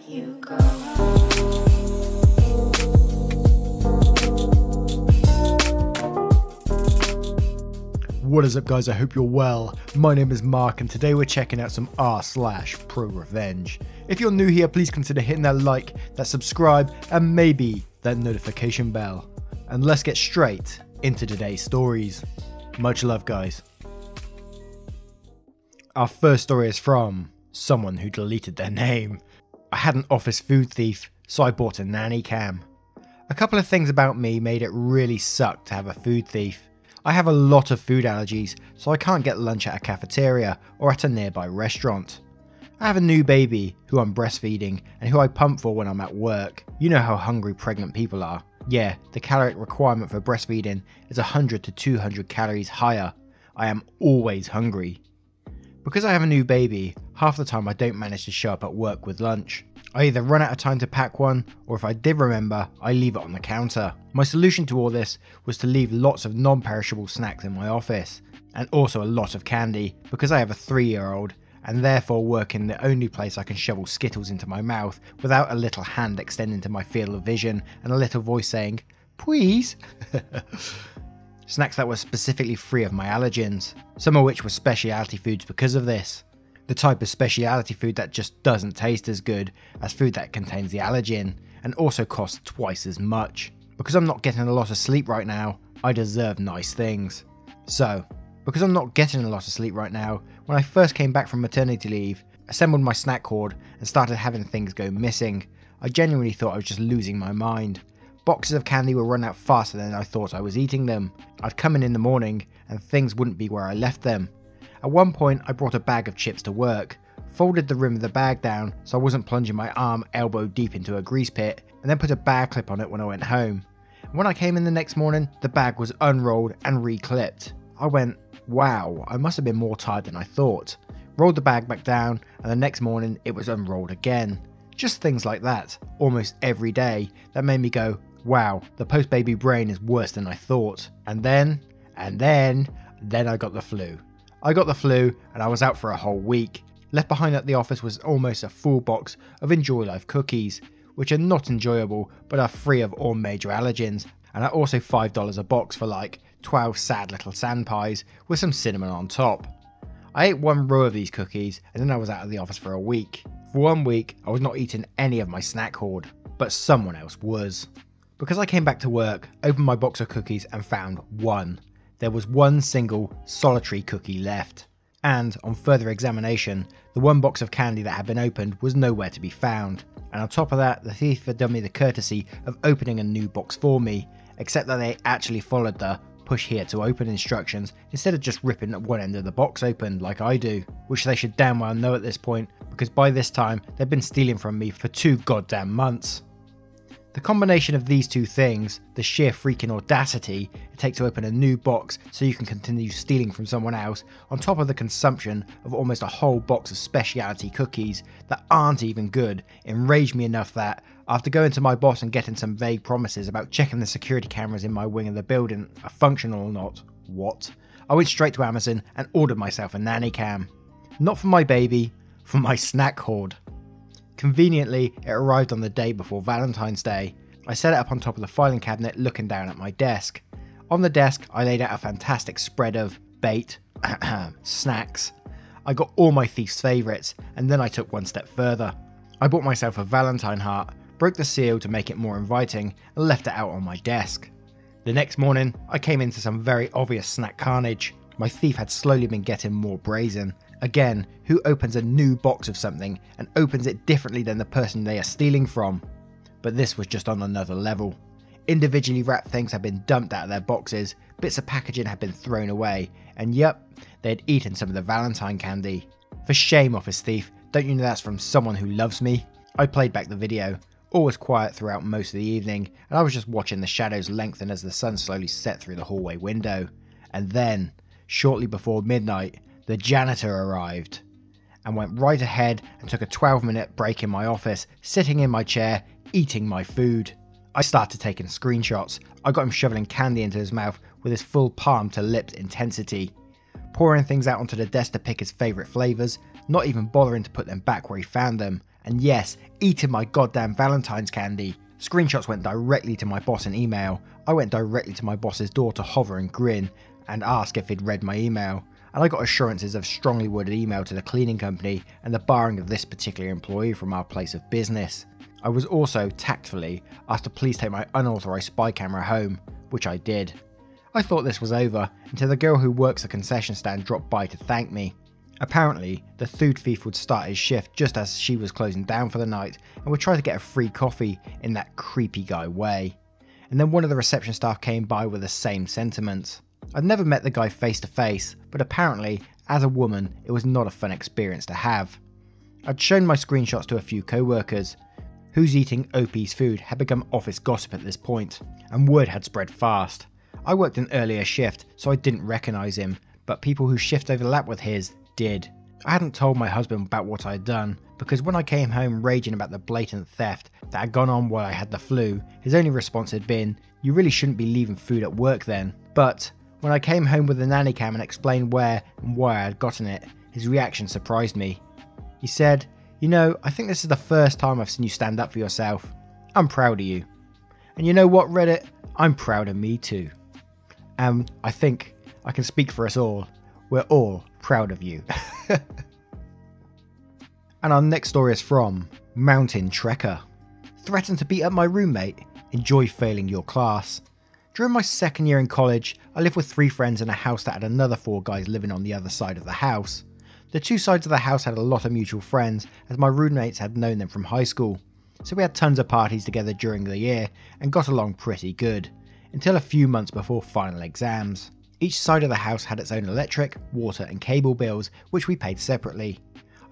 you go. What is up, guys? I hope you're well. My name is Mark and today we're checking out some r/ProRevenge. If you're new here, please consider hitting that like, that subscribe, and maybe that notification bell. And let's get straight into today's stories. Much love, guys. Our first story is from someone who deleted their name. I had an office food thief, so I bought a nanny cam. A couple of things about me made it really suck to have a food thief. I have a lot of food allergies, so I can't get lunch at a cafeteria or at a nearby restaurant. I have a new baby who I'm breastfeeding and who I pump for when I'm at work. You know how hungry pregnant people are. Yeah, the caloric requirement for breastfeeding is 100 to 200 calories higher. I am always hungry. Because I have a new baby, half the time I don't manage to show up at work with lunch. I either run out of time to pack one, or if I did remember, I leave it on the counter. My solution to all this was to leave lots of non-perishable snacks in my office, and also a lot of candy, because I have a 3-year-old, and therefore work in the only place I can shovel Skittles into my mouth without a little hand extending to my field of vision and a little voice saying, "Please?" Snacks that were specifically free of my allergens, some of which were specialty foods because of this. The type of specialty food that just doesn't taste as good as food that contains the allergen and also costs twice as much. Because I'm not getting a lot of sleep right now, I deserve nice things. So, because I'm not getting a lot of sleep right now, when I first came back from maternity leave, assembled my snack hoard and started having things go missing, I genuinely thought I was just losing my mind. Boxes of candy would run out faster than I thought I was eating them. I'd come in the morning and things wouldn't be where I left them. At one point, I brought a bag of chips to work, folded the rim of the bag down so I wasn't plunging my arm elbow deep into a grease pit, and then put a bag clip on it when I went home. And when I came in the next morning, the bag was unrolled and re-clipped. I went, wow, I must have been more tired than I thought. Rolled the bag back down, and the next morning it was unrolled again. Just things like that, almost every day, that made me go, wow, the post-baby brain is worse than I thought. And then I got the flu. I got the flu and I was out for a whole week. Left behind at the office was almost a full box of Enjoy Life cookies, which are not enjoyable but are free of all major allergens, and are also $5 a box for like 12 sad little sand pies with some cinnamon on top. I ate one row of these cookies and then I was out of the office for a week. For 1 week I was not eating any of my snack hoard, but someone else was. Because I came back to work, opened my box of cookies and found one. There was one single, solitary cookie left. And, on further examination, the one box of candy that had been opened was nowhere to be found. And on top of that, the thief had done me the courtesy of opening a new box for me, except that they actually followed the push here to open instructions instead of just ripping one end of the box open like I do, which they should damn well know at this point, because by this time they've been stealing from me for 2 goddamn months. The combination of these two things, the sheer freaking audacity it takes to open a new box so you can continue stealing from someone else, on top of the consumption of almost a whole box of specialty cookies that aren't even good, enraged me enough that, after going to my boss and getting some vague promises about checking the security cameras in my wing of the building are functional or not, I went straight to Amazon and ordered myself a nanny cam. Not for my baby, for my snack hoard. Conveniently, it arrived on the day before Valentine's Day. I set it up on top of the filing cabinet looking down at my desk. On the desk, I laid out a fantastic spread of bait, snacks. I got all my thief's favourites, and then I took one step further. I bought myself a Valentine heart, broke the seal to make it more inviting, and left it out on my desk. The next morning, I came into some very obvious snack carnage. My thief had slowly been getting more brazen. Again, who opens a new box of something and opens it differently than the person they are stealing from? But this was just on another level. Individually wrapped things had been dumped out of their boxes, bits of packaging had been thrown away, and yep, they had eaten some of the Valentine candy. For shame, office thief, don't you know that's from someone who loves me? I played back the video. All was quiet throughout most of the evening, and I was just watching the shadows lengthen as the sun slowly set through the hallway window. And then, shortly before midnight, the janitor arrived and went right ahead and took a 12-minute break in my office, sitting in my chair, eating my food. I started taking screenshots. I got him shoveling candy into his mouth with his full palm to lips intensity, pouring things out onto the desk to pick his favourite flavours, not even bothering to put them back where he found them, and yes, eating my goddamn Valentine's candy. Screenshots went directly to my boss in email. I went directly to my boss's door to hover and grin and ask if he'd read my email, and I got assurances of strongly worded email to the cleaning company and the barring of this particular employee from our place of business. I was also, tactfully, asked to please take my unauthorised spy camera home, which I did. I thought this was over until the girl who works the concession stand dropped by to thank me. Apparently, the food thief would start his shift just as she was closing down for the night and would try to get a free coffee in that creepy guy way. And then one of the reception staff came by with the same sentiments. I'd never met the guy face to face, but apparently, as a woman, it was not a fun experience to have. I'd shown my screenshots to a few co-workers, whose eating OP's food had become office gossip at this point, and word had spread fast. I worked an earlier shift, so I didn't recognise him, but people whose shift overlapped with his did. I hadn't told my husband about what I had done, because when I came home raging about the blatant theft that had gone on while I had the flu, his only response had been, "You really shouldn't be leaving food at work then." But when I came home with the nanny cam and explained where and why I had gotten it, his reaction surprised me. He said, "You know, I think this is the first time I've seen you stand up for yourself. I'm proud of you." And you know what, Reddit? I'm proud of me too. And I think I can speak for us all. We're all proud of you. And our next story is from Mountain Trekker. Threatened to beat up my roommate. Enjoy failing your class. During my second year in college, I lived with 3 friends in a house that had another 4 guys living on the other side of the house. The 2 sides of the house had a lot of mutual friends, as my roommates had known them from high school. So we had tons of parties together during the year and got along pretty good, until a few months before final exams. Each side of the house had its own electric, water and cable bills, which we paid separately.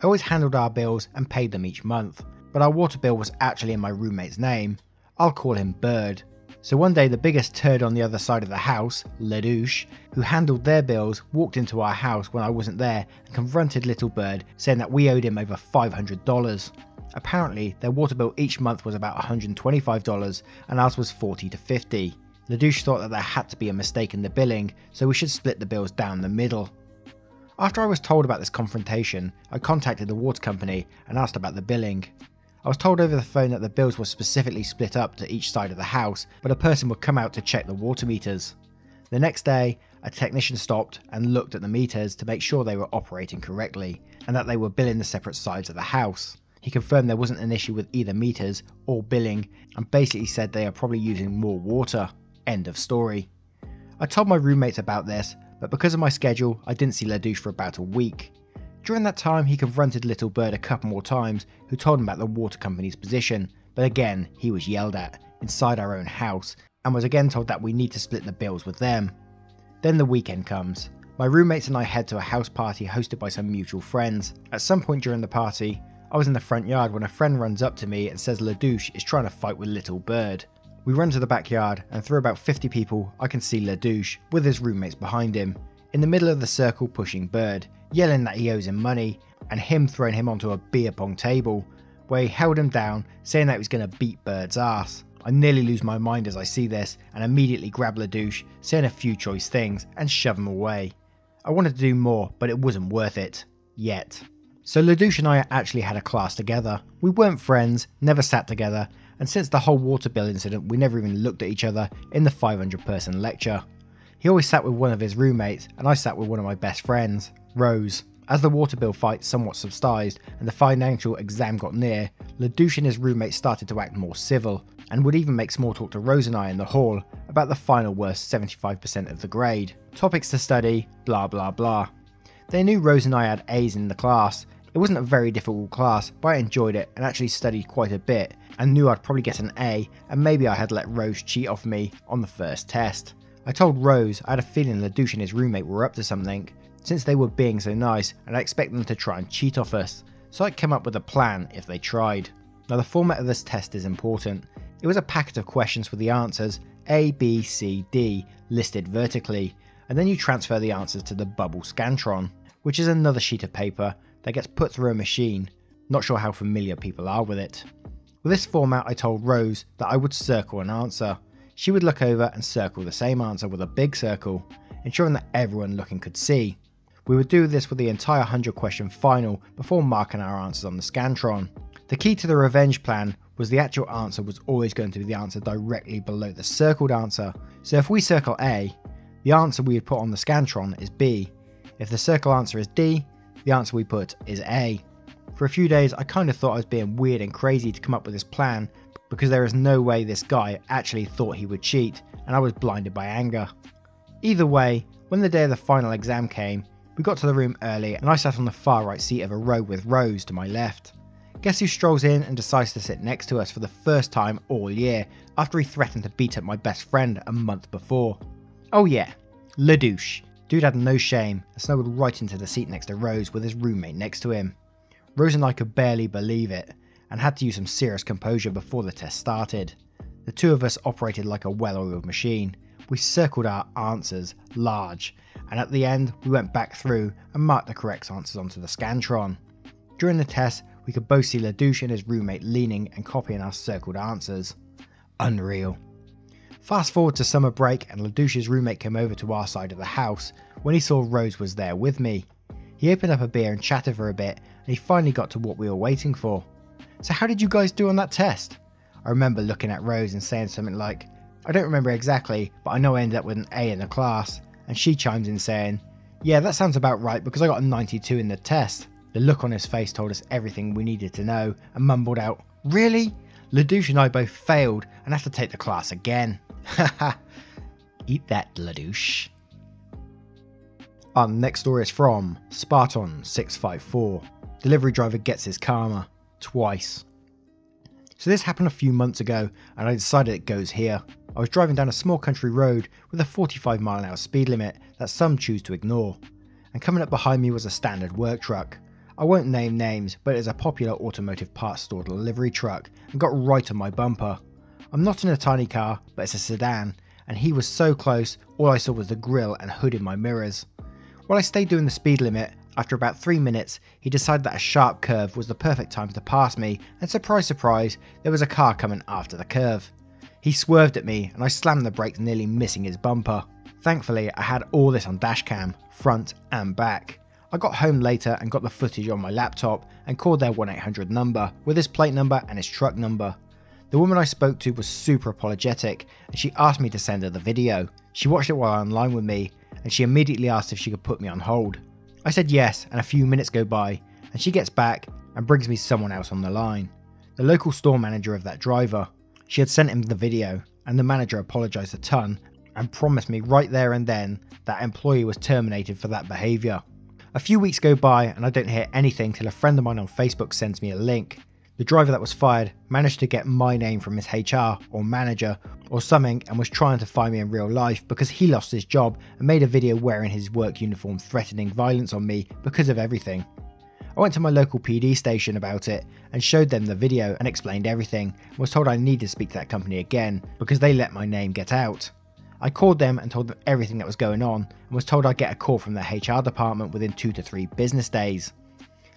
I always handled our bills and paid them each month, but our water bill was actually in my roommate's name. I'll call him Bird. So one day the biggest turd on the other side of the house, Ledouche, who handled their bills, walked into our house when I wasn't there and confronted Little Bird, saying that we owed him over $500. Apparently their water bill each month was about $125 and ours was $40 to $50. Ledouche thought that there had to be a mistake in the billing, so we should split the bills down the middle. After I was told about this confrontation, I contacted the water company and asked about the billing. I was told over the phone that the bills were specifically split up to each side of the house, but a person would come out to check the water meters. The next day, a technician stopped and looked at the meters to make sure they were operating correctly, and that they were billing the separate sides of the house. He confirmed there wasn't an issue with either meters or billing, and basically said they are probably using more water. End of story. I told my roommates about this, but because of my schedule, I didn't see Ledouche for about a week. During that time, he confronted Little Bird a couple more times, who told him about the water company's position, but again, he was yelled at, inside our own house, and was again told that we need to split the bills with them. Then the weekend comes. My roommates and I head to a house party hosted by some mutual friends. At some point during the party, I was in the front yard when a friend runs up to me and says Ledouche is trying to fight with Little Bird. We run to the backyard, and through about 50 people, I can see Ledouche, with his roommates behind him, in the middle of the circle pushing Bird, yelling that he owes him money, and him throwing him onto a beer pong table, where he held him down, saying that he was going to beat Bird's ass. I nearly lose my mind as I see this, and immediately grab Ledouche, saying a few choice things, and shove him away. I wanted to do more, but it wasn't worth it. Yet. So Ledouche and I actually had a class together. We weren't friends, never sat together, and since the whole water bill incident we never even looked at each other in the 500-person lecture. He always sat with one of his roommates, and I sat with one of my best friends, Rose. As the water bill fight somewhat subsided and the financial exam got near, Ledouche and his roommate started to act more civil, and would even make small talk to Rose and I in the hall about the final worst 75% of the grade. Topics to study, blah blah blah. They knew Rose and I had A's in the class. It wasn't a very difficult class, but I enjoyed it and actually studied quite a bit, and knew I'd probably get an A, and maybe I had let Rose cheat off me on the first test. I told Rose I had a feeling Ledouche and his roommate were up to something, since they were being so nice, and I expect them to try and cheat off us, so I came up with a plan if they tried. Now the format of this test is important. It was a packet of questions with the answers A, B, C, D listed vertically, and then you transfer the answers to the bubble Scantron, which is another sheet of paper that gets put through a machine. Not sure how familiar people are with it. With this format, I told Rose that I would circle an answer. She would look over and circle the same answer with a big circle, ensuring that everyone looking could see. We would do this with the entire 100 question final before marking our answers on the Scantron. The key to the revenge plan was the actual answer was always going to be the answer directly below the circled answer. So if we circle A, the answer we would put on the Scantron is B. If the circle answer is D, the answer we put is A. For a few days I kind of thought I was being weird and crazy to come up with this plan, because there is no way this guy actually thought he would cheat, and I was blinded by anger. Either way, when the day of the final exam came, we got to the room early and I sat on the far right seat of a row with Rose to my left. Guess who strolls in and decides to sit next to us for the first time all year, after he threatened to beat up my best friend a month before? Oh yeah, LaDouche. Dude had no shame and snuggled right into the seat next to Rose with his roommate next to him. Rose and I could barely believe it, and had to use some serious composure before the test started. The two of us operated like a well-oiled machine. We circled our answers large, and at the end we went back through and marked the correct answers onto the Scantron. During the test, we could both see LaDouche and his roommate leaning and copying our circled answers. Unreal. Fast forward to summer break and LaDouche's roommate came over to our side of the house when he saw Rose was there with me. He opened up a beer and chatted for a bit, and he finally got to what we were waiting for. So how did you guys do on that test? I remember looking at Rose and saying something like, I don't remember exactly, but I know I ended up with an A in the class, and she chimes in saying, yeah, that sounds about right because I got a 92 in the test. The look on his face told us everything we needed to know, and mumbled out, really? LaDouche and I both failed and have to take the class again. Haha. Eat that, LaDouche. Our next story is from Spartan654. Delivery driver gets his karma twice. So this happened a few months ago and I decided it goes here. I was driving down a small country road with a 45-mile-an-hour speed limit that some choose to ignore, and coming up behind me was a standard work truck. I won't name names, but it is a popular automotive parts store delivery truck and got right on my bumper. I'm not in a tiny car, but it's a sedan, and he was so close all I saw was the grille and hood in my mirrors. While I stayed doing the speed limit, after about 3 minutes, he decided that a sharp curve was the perfect time to pass me, and surprise surprise, there was a car coming after the curve. He swerved at me and I slammed the brakes, nearly missing his bumper. Thankfully I had all this on dashcam, front and back. I got home later and got the footage on my laptop and called their 1-800 number with his plate number and his truck number. The woman I spoke to was super apologetic and she asked me to send her the video. She watched it while online with me and she immediately asked if she could put me on hold. I said yes, and a few minutes go by and she gets back and brings me someone else on the line. The local store manager of that driver. She had sent him the video and the manager apologised a ton and promised me right there and then that employee was terminated for that behaviour. A few weeks go by and I don't hear anything till a friend of mine on Facebook sends me a link. The driver that was fired managed to get my name from his HR or manager or something and was trying to find me in real life because he lost his job and made a video wearing his work uniform threatening violence on me because of everything. I went to my local PD station about it and showed them the video and explained everything and was told I needed to speak to that company again because they let my name get out. I called them and told them everything that was going on and was told I'd get a call from their HR department within 2 to 3 business days.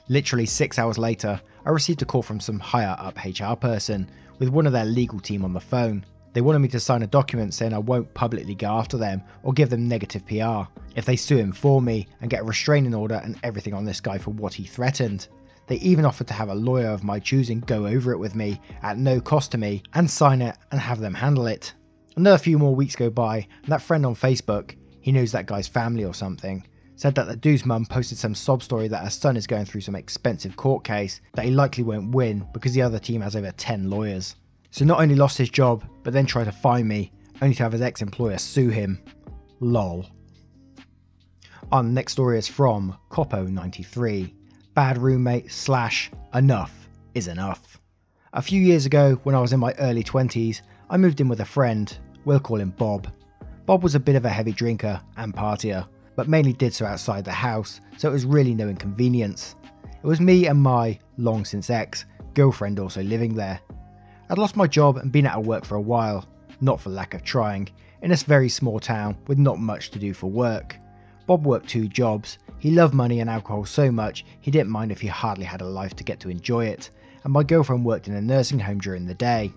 Literally 6 hours later, I received a call from some higher up HR person with one of their legal team on the phone. They wanted me to sign a document saying I won't publicly go after them or give them negative PR if they sue him for me and get a restraining order and everything on this guy for what he threatened. They even offered to have a lawyer of my choosing go over it with me at no cost to me and sign it and have them handle it. Another few more weeks go by and that friend on Facebook, he knows that guy's family or something, said that the dude's mum posted some sob story that her son is going through some expensive court case that he likely won't win because the other team has over 10 lawyers. So not only lost his job, but then tried to fine me, only to have his ex-employer sue him. Lol. Our next story is from Coppo93. Bad roommate / enough is enough. A few years ago, when I was in my early 20s, I moved in with a friend. We'll call him Bob. Bob was a bit of a heavy drinker and partier, but mainly did so outside the house, so it was really no inconvenience. It was me and my, long since ex, girlfriend also living there. I'd lost my job and been out of work for a while, not for lack of trying, in this very small town with not much to do for work. Bob worked 2 jobs, he loved money and alcohol so much he didn't mind if he hardly had a life to get to enjoy it, and my girlfriend worked in a nursing home during the day.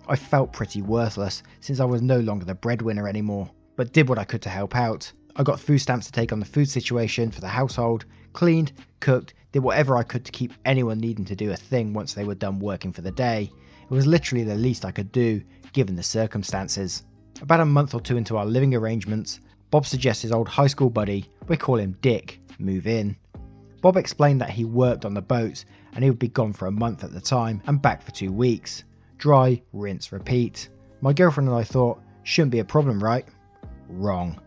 I felt pretty worthless since I was no longer the breadwinner anymore, but did what I could to help out. I got food stamps to take on the food situation for the household, cleaned, cooked, did whatever I could to keep anyone needing to do a thing once they were done working for the day. It was literally the least I could do, given the circumstances. About a month or two into our living arrangements, Bob suggests his old high school buddy, we call him Dick, move in. Bob explained that he worked on the boats and he would be gone for a month at the time and back for 2 weeks. Dry, rinse, repeat. My girlfriend and I thought, shouldn't be a problem, right? Wrong.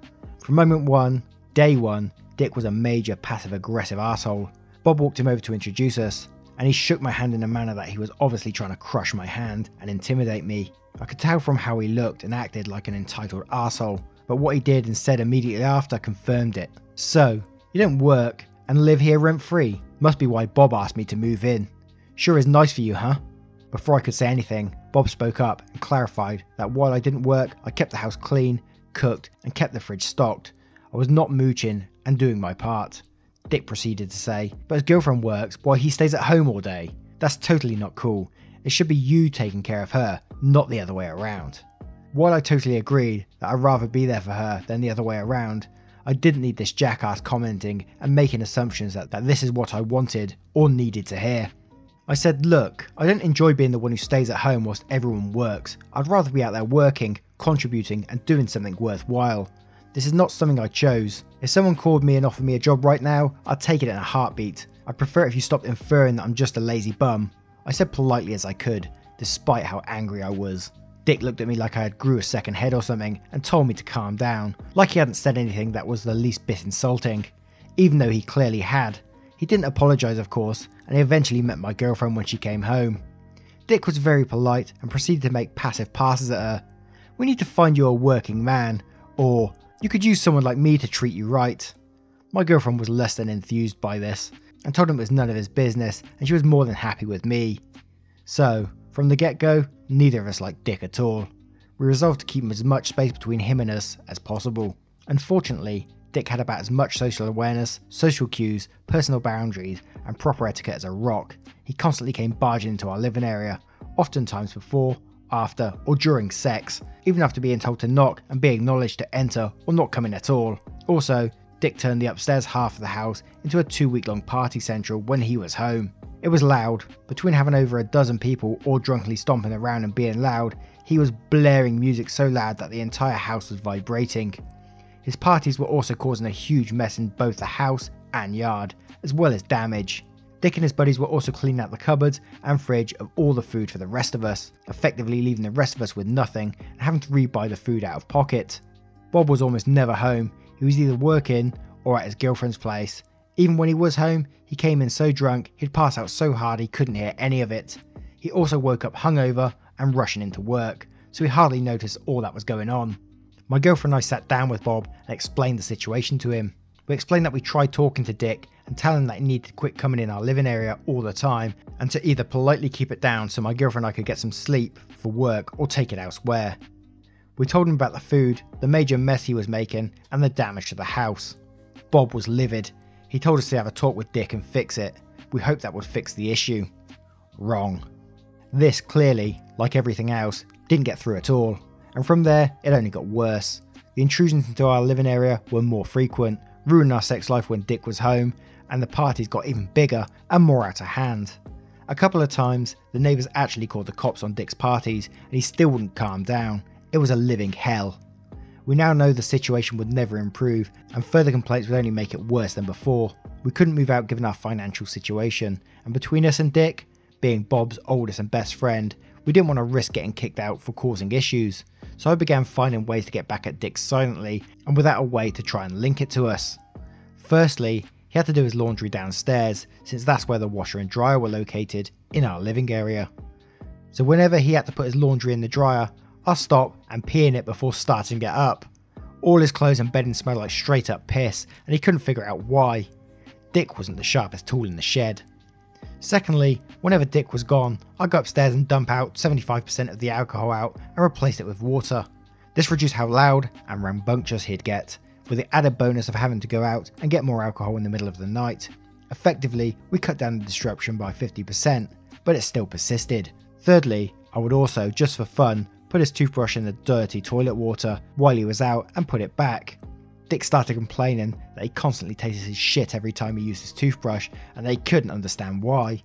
From moment one, day one, Dick was a major passive-aggressive asshole. Bob walked him over to introduce us, and he shook my hand in a manner that he was obviously trying to crush my hand and intimidate me. I could tell from how he looked and acted like an entitled arsehole, but what he did and said immediately after confirmed it. So, you don't work and live here rent-free. Must be why Bob asked me to move in. Sure is nice for you, huh? Before I could say anything, Bob spoke up and clarified that while I didn't work, I kept the house clean, cooked, and kept the fridge stocked. I was not mooching and doing my part. Dick proceeded to say, but his girlfriend works while he stays at home all day. That's totally not cool. It should be you taking care of her, not the other way around. While I totally agreed that I'd rather be there for her than the other way around, I didn't need this jackass commenting and making assumptions that this is what I wanted or needed to hear. I said, look, I don't enjoy being the one who stays at home whilst everyone works. I'd rather be out there working, contributing and doing something worthwhile. This is not something I chose. If someone called me and offered me a job right now, I'd take it in a heartbeat. I'd prefer if you stopped inferring that I'm just a lazy bum. I said politely as I could, despite how angry I was. Dick looked at me like I had grew a second head or something and told me to calm down, like he hadn't said anything that was the least bit insulting, even though he clearly had. He didn't apologise of course, and he eventually met my girlfriend when she came home. Dick was very polite and proceeded to make passive passes at her. We need to find you a working man, or you could use someone like me to treat you right. My girlfriend was less than enthused by this, and told him it was none of his business and she was more than happy with me. So, from the get-go, neither of us liked Dick at all. We resolved to keep as much space between him and us as possible. Unfortunately, Dick had about as much social awareness, social cues, personal boundaries, and proper etiquette as a rock. He constantly came barging into our living area, oftentimes before, after, or during sex, even after being told to knock and being acknowledged to enter or not come in at all. Also, Dick turned the upstairs half of the house into a 2-week-long party central when he was home. It was loud. Between having over a dozen people all drunkenly stomping around and being loud, he was blaring music so loud that the entire house was vibrating. His parties were also causing a huge mess in both the house and yard, as well as damage. Dick and his buddies were also cleaning out the cupboards and fridge of all the food for the rest of us, effectively leaving the rest of us with nothing and having to rebuy the food out of pocket. Bob was almost never home. He was either working or at his girlfriend's place. Even when he was home, he came in so drunk he'd pass out so hard he couldn't hear any of it. He also woke up hungover and rushing into work, so he hardly noticed all that was going on. My girlfriend and I sat down with Bob and explained the situation to him. We explained that we tried talking to Dick and telling him that he needed to quit coming in our living area all the time and to either politely keep it down so my girlfriend and I could get some sleep for work or take it elsewhere. We told him about the food, the major mess he was making and the damage to the house. Bob was livid. He told us to have a talk with Dick and fix it. We hoped that would fix the issue. Wrong. This clearly, like everything else, didn't get through at all, and from there it only got worse. The intrusions into our living area were more frequent, ruining our sex life when Dick was home, and the parties got even bigger and more out of hand. A couple of times, the neighbours actually called the cops on Dick's parties and he still wouldn't calm down. It was a living hell. We now know the situation would never improve and further complaints would only make it worse than before. We couldn't move out given our financial situation, and between us and Dick, being Bob's oldest and best friend, we didn't want to risk getting kicked out for causing issues, so I began finding ways to get back at Dick silently and without a way to try and link it to us. Firstly, he had to do his laundry downstairs since that's where the washer and dryer were located in our living area. So whenever he had to put his laundry in the dryer, I'll stop and pee in it before starting it up. All his clothes and bedding smelled like straight up piss and he couldn't figure out why. Dick wasn't the sharpest tool in the shed. Secondly, whenever Dick was gone, I'd go upstairs and dump out 75% of the alcohol out and replace it with water. This reduced how loud and rambunctious he'd get, with the added bonus of having to go out and get more alcohol in the middle of the night. Effectively, we cut down the disruption by 50%, but it still persisted. Thirdly, I would also, just for fun, put his toothbrush in the dirty toilet water while he was out and put it back. Dick started complaining that he constantly tasted his shit every time he used his toothbrush, and they couldn't understand why.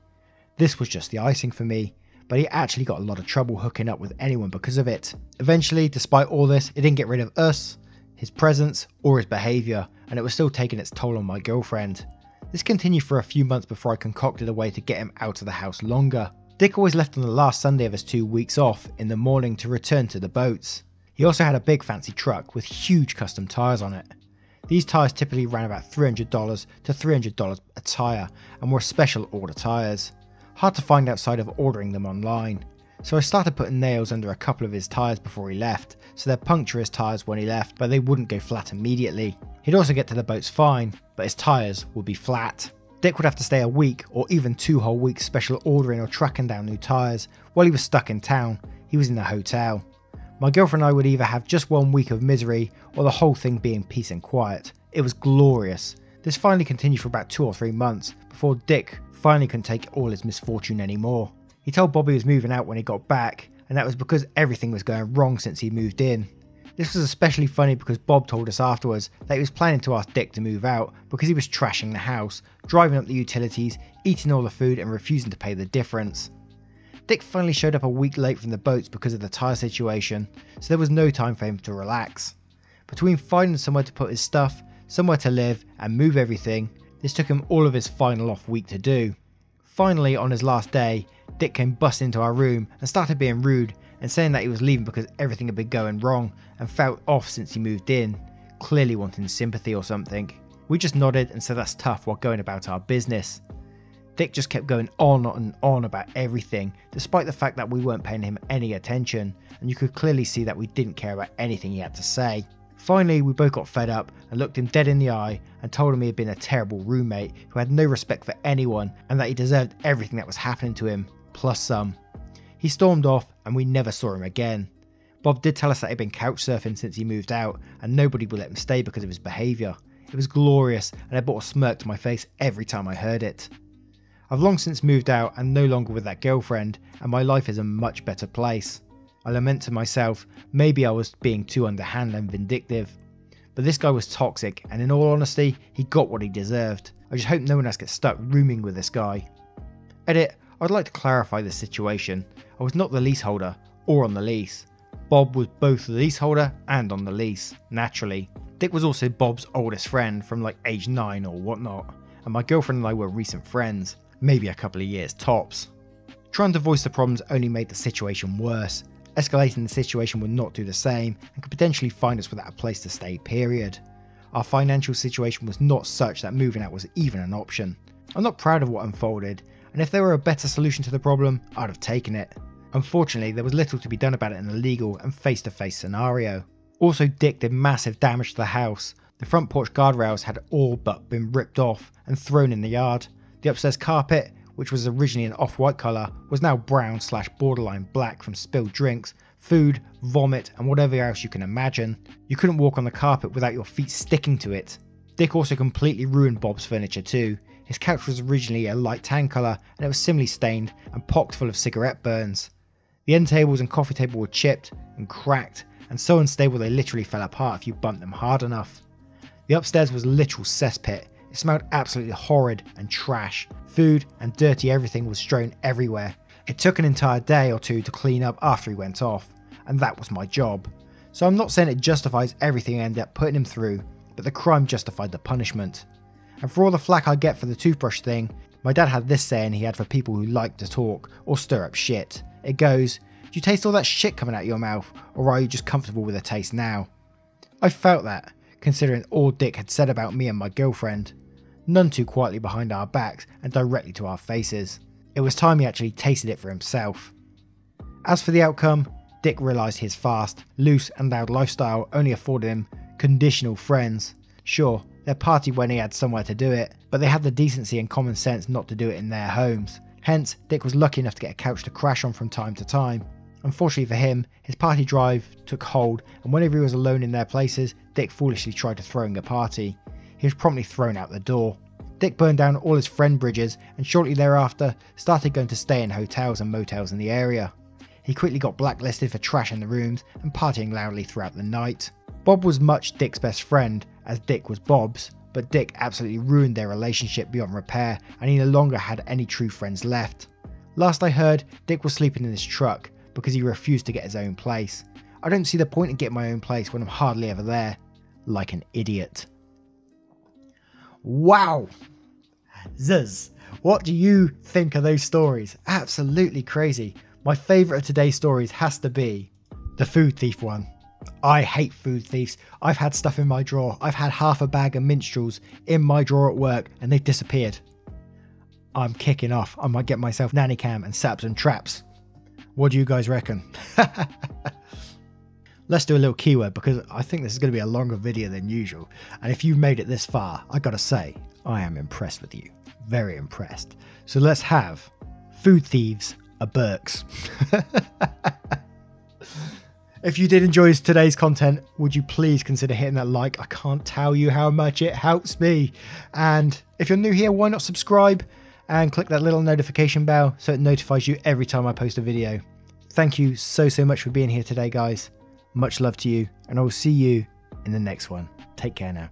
This was just the icing for me, but he actually got a lot of trouble hooking up with anyone because of it. Eventually, despite all this, it didn't get rid of us, his presence, or his behaviour, and it was still taking its toll on my girlfriend. This continued for a few months before I concocted a way to get him out of the house longer. Dick always left on the last Sunday of his 2 weeks off in the morning to return to the boats. He also had a big fancy truck with huge custom tyres on it. These tyres typically ran about $300 to $300 a tyre and were special order tyres. Hard to find outside of ordering them online. So I started putting nails under a couple of his tyres before he left, so they'd puncture his tyres when he left, but they wouldn't go flat immediately. He'd also get to the boats fine, but his tyres would be flat. Dick would have to stay a week or even 2 whole weeks special ordering or tracking down new tyres while he was stuck in town. He was in a hotel. My girlfriend and I would either have just 1 week of misery or the whole thing being peace and quiet. It was glorious. This finally continued for about 2 or 3 months before Dick finally couldn't take all his misfortune anymore. He told Bob he was moving out when he got back, and that was because everything was going wrong since he moved in. This was especially funny because Bob told us afterwards that he was planning to ask Dick to move out because he was trashing the house, driving up the utilities, eating all the food and refusing to pay the difference. Dick finally showed up a week late from the boats because of the tyre situation, so there was no time for him to relax. Between finding somewhere to put his stuff, somewhere to live and move everything, this took him all of his final off week to do. Finally, on his last day, Dick came busting into our room and started being rude and saying that he was leaving because everything had been going wrong and felt off since he moved in, clearly wanting sympathy or something. We just nodded and said that's tough while going about our business. Dick just kept going on and on about everything, despite the fact that we weren't paying him any attention, and you could clearly see that we didn't care about anything he had to say. Finally, we both got fed up and looked him dead in the eye and told him he had been a terrible roommate who had no respect for anyone and that he deserved everything that was happening to him, plus some. He stormed off and we never saw him again. Bob did tell us that he'd been couch surfing since he moved out and nobody would let him stay because of his behaviour. It was glorious and it brought a smirk to my face every time I heard it. I've long since moved out and no longer with that girlfriend, and my life is a much better place. I lament to myself, maybe I was being too underhand and vindictive. But this guy was toxic, and in all honesty, he got what he deserved. I just hope no one else gets stuck rooming with this guy. Edit, I'd like to clarify this situation. I was not the leaseholder, or on the lease. Bob was both the leaseholder and on the lease, naturally. Dick was also Bob's oldest friend from like age 9 or whatnot, and my girlfriend and I were recent friends. Maybe a couple of years tops. Trying to voice the problems only made the situation worse. Escalating the situation would not do the same and could potentially find us without a place to stay, period. Our financial situation was not such that moving out was even an option. I'm not proud of what unfolded, and if there were a better solution to the problem, I'd have taken it. Unfortunately, there was little to be done about it in a legal and face-to-face scenario. Also, Dick did massive damage to the house. The front porch guardrails had all but been ripped off and thrown in the yard. The upstairs carpet, which was originally an off-white colour, was now brown/borderline black from spilled drinks, food, vomit and whatever else you can imagine. You couldn't walk on the carpet without your feet sticking to it. Dick also completely ruined Bob's furniture too. His couch was originally a light tan colour and it was similarly stained and pocked full of cigarette burns. The end tables and coffee table were chipped and cracked and so unstable they literally fell apart if you bumped them hard enough. The upstairs was a literal cesspit. It smelled absolutely horrid and trash. Food and dirty everything was strewn everywhere. It took an entire day or two to clean up after he went off, and that was my job. So I'm not saying it justifies everything I ended up putting him through, but the crime justified the punishment. And for all the flack I get for the toothbrush thing, my dad had this saying he had for people who like to talk or stir up shit. It goes, "Do you taste all that shit coming out your mouth, or are you just comfortable with the taste now?" I felt that, considering all Dick had said about me and my girlfriend. None too quietly behind our backs and directly to our faces. It was time he actually tasted it for himself. As for the outcome, Dick realised his fast, loose and loud lifestyle only afforded him conditional friends. Sure, they partied when he had somewhere to do it, but they had the decency and common sense not to do it in their homes. Hence, Dick was lucky enough to get a couch to crash on from time to time. Unfortunately for him, his party drive took hold, and whenever he was alone in their places, Dick foolishly tried to throw the party. He was promptly thrown out the door. Dick burned down all his friend bridges and shortly thereafter started going to stay in hotels and motels in the area. He quickly got blacklisted for trashing the rooms and partying loudly throughout the night. Bob was much Dick's best friend, as Dick was Bob's, but Dick absolutely ruined their relationship beyond repair, and he no longer had any true friends left. Last I heard, Dick was sleeping in his truck because he refused to get his own place. I don't see the point in getting my own place when I'm hardly ever there. Like an idiot. Wow! Zuz! What do you think of those stories? Absolutely crazy. My favourite of today's stories has to be the food thief one. I hate food thieves. I've had stuff in my drawer. I've had half a bag of minstrels in my drawer at work and they've disappeared. I'm kicking off. I might get myself nanny cam and set up some traps. What do you guys reckon? Let's do a little keyword because I think this is going to be a longer video than usual. And if you've made it this far, I gotta say, I am impressed with you. Very impressed. So let's have food thieves are Burks. If you did enjoy today's content, would you please consider hitting that like? I can't tell you how much it helps me. And if you're new here, why not subscribe and click that little notification bell so it notifies you every time I post a video. Thank you so much for being here today, guys. Much love to you, and I will see you in the next one. Take care now.